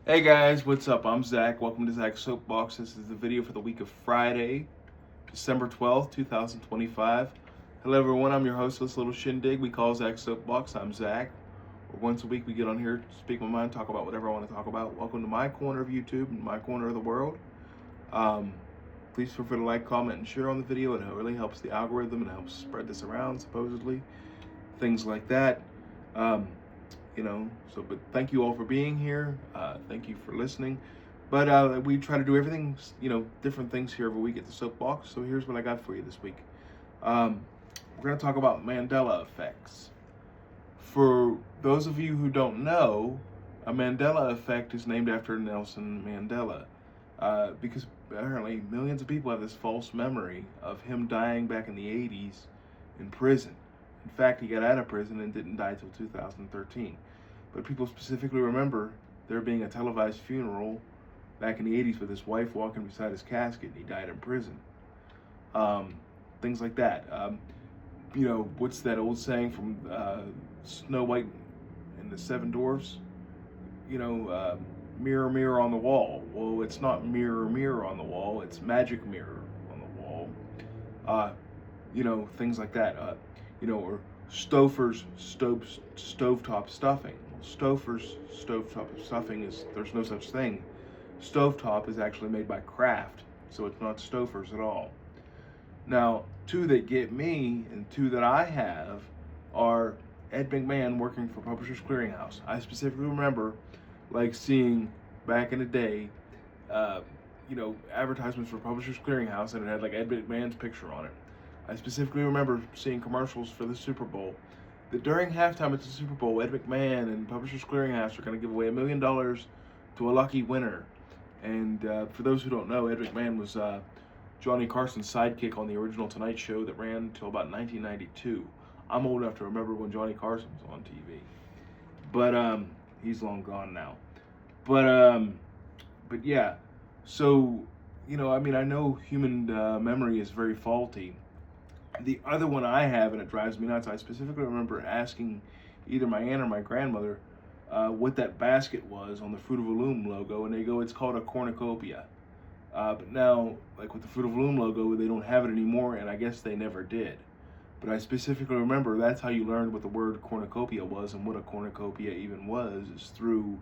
Hey guys, what's up? I'm Zach. Welcome to Zach's Soapbox. This is the video for the week of Friday, December 12th, 2025. Hello everyone, I'm your host of this little shindig we call Zach's Soapbox. I'm Zach. Once a week we get on here, speak my mind, talk about whatever I want to talk about. Welcome to my corner of YouTube and my corner of the world. Um, Please feel free to like, comment, and share on the video. It really helps the algorithm and helps spread this around, supposedly. Things like that. Um, but thank you all for being here. Thank you for listening. But we try to do everything, different things here every week at the Soapbox. So here's what I got for you this week. We're going to talk about Mandela effects. For those of you who don't know, a Mandela effect is named after Nelson Mandela, because apparently millions of people have this false memory of him dying back in the 80s in prison. In fact, he got out of prison and didn't die till 2013. But people specifically remember there being a televised funeral back in the 80s with his wife walking beside his casket and he died in prison. Things like that. What's that old saying from Snow White and the Seven Dwarfs? Mirror, mirror on the wall. Well, it's not mirror, mirror on the wall. It's magic mirror on the wall. Things like that. Or Stouffer's stovetop stuffing. Stouffer's stovetop stuffing there's no such thing. Stovetop is actually made by Kraft, so it's not Stouffer's at all. Now, two that get me and two that I have are Ed McMahon working for Publishers Clearinghouse. I specifically remember seeing back in the day, advertisements for Publishers Clearinghouse and it had Ed McMahon's picture on it. I specifically remember seeing commercials for the Super Bowl that during halftime at the Super Bowl, Ed McMahon and Publishers Clearinghouse are going to give away $1 million to a lucky winner. And for those who don't know, Ed McMahon was Johnny Carson's sidekick on the original Tonight Show that ran until about 1992. I'm old enough to remember when Johnny Carson was on TV, but he's long gone now. But yeah. So I know human memory is very faulty. The other one I have, and it drives me nuts, I specifically remember asking either my aunt or my grandmother what that basket was on the Fruit of the Loom logo, and they go, it's called a cornucopia. But now, with the Fruit of the Loom logo, they don't have it anymore, and I guess they never did. But I specifically remember that's how you learned what the word cornucopia was and what a cornucopia even was, is through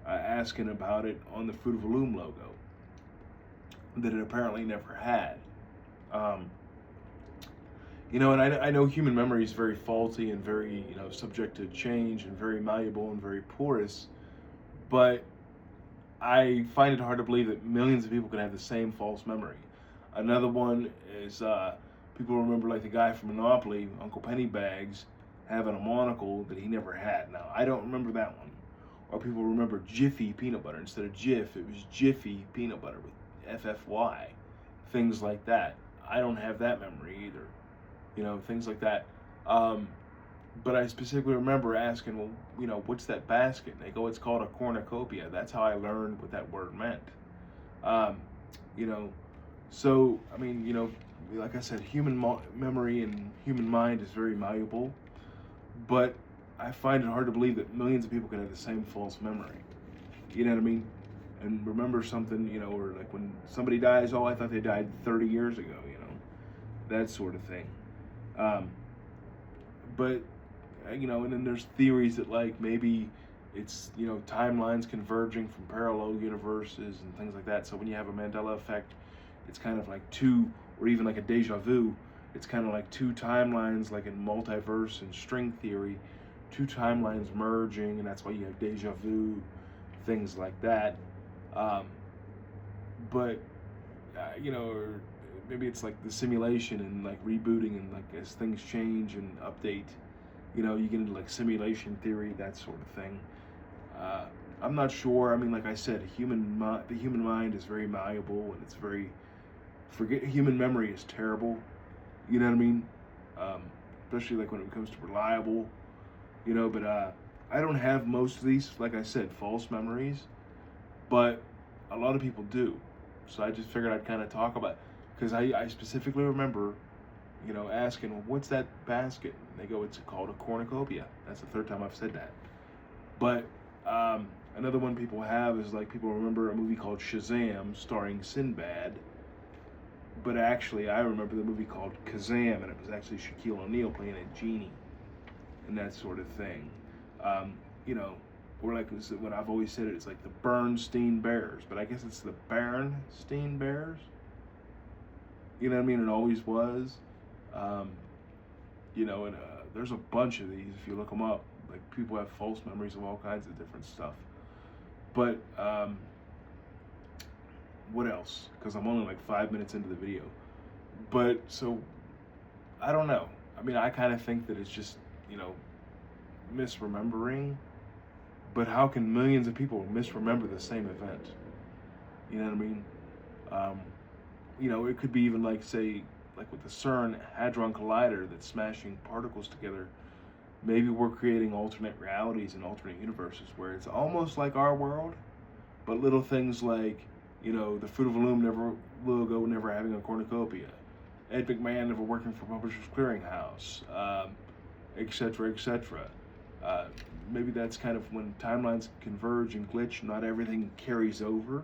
asking about it on the Fruit of the Loom logo that it apparently never had. And I know human memory is very faulty and very, subject to change and very malleable and very porous, but I find it hard to believe that millions of people can have the same false memory. Another one is people remember the guy from Monopoly, Uncle Pennybags, having a monocle that he never had. Now, I don't remember that one. Or people remember Jiffy peanut butter. Instead of Jif, it was Jiffy peanut butter with FFY. Things like that. I don't have that memory either. Things like that. But I specifically remember asking, well, what's that basket? And they go, it's called a cornucopia. That's how I learned what that word meant. So, like I said, human memory and human mind is very malleable. But I find it hard to believe that millions of people can have the same false memory. You know what I mean? And remember something, or when somebody dies, oh, I thought they died 30 years ago, that sort of thing. But and then there's theories that maybe it's timelines converging from parallel universes and things like that. So when you have a Mandela effect, it's kind of like two, or even like a deja vu. It's kind of like two timelines, like in multiverse and string theory, two timelines merging, and that's why you have deja vu, things like that. But or maybe it's like the simulation and rebooting and as things change and update, you get into simulation theory, that sort of thing. I'm not sure. Like I said, the human mind is very malleable and it's very human memory is terrible. You know what I mean? Especially when it comes to reliable. But I don't have most of these, like I said, false memories, but a lot of people do. So I just figured I'd kind of talk about, because I specifically remember, asking, well, what's that basket? And they go, it's called a cornucopia. That's the third time I've said that. But Another one people have is like people remember a movie called Shazam starring Sinbad, but actually I remember the movie called Kazam, and it was actually Shaquille O'Neal playing a genie and that sort of thing. You know, or like what I've always said, it's like the Bernstein Bears, but I guess it's the Berenstain Bears. You know what I mean? It always was. You know, and there's a bunch of these if you look them up. Like people have false memories of all kinds of different stuff. But what else? Because I'm only like 5 minutes into the video. But so I don't know. I mean, I kind of think that it's just, you know, misremembering. But how can millions of people misremember the same event? You know what I mean? You know, it could be even like, say, like with the CERN Hadron Collider that's smashing particles together. Maybe we're creating alternate realities and alternate universes where it's almost like our world, but little things like, you know, the Fruit of the Loom logo never having a cornucopia, Ed McMahon never working for Publishers Clearinghouse, etc., etc. Maybe that's kind of when timelines converge and glitch, not everything carries over.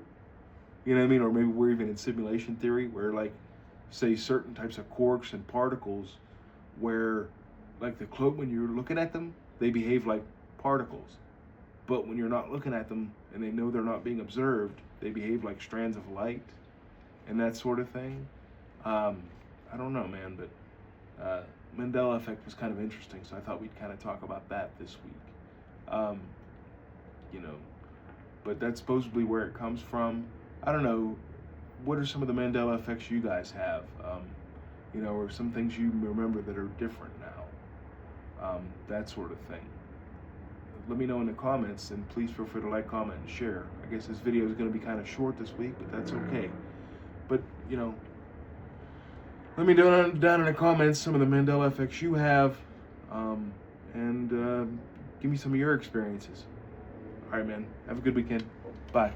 You know what I mean? Or maybe we're even in simulation theory where, like, say certain types of quarks and particles where, like the cloak, when you're looking at them, they behave like particles. But when you're not looking at them and they know they're not being observed, they behave like strands of light and that sort of thing. I don't know, man, but Mandela effect was kind of interesting, so I thought we'd kind of talk about that this week. You know, but that's supposedly where it comes from. I don't know. What are some of the Mandela effects you guys have? You know, or some things you remember that are different now? That sort of thing. Let me know in the comments, and please feel free to like, comment, and share. I guess this video is going to be kind of short this week, but that's okay. But, you know, let me know down in the comments some of the Mandela effects you have, and give me some of your experiences. All right, man. Have a good weekend. Bye.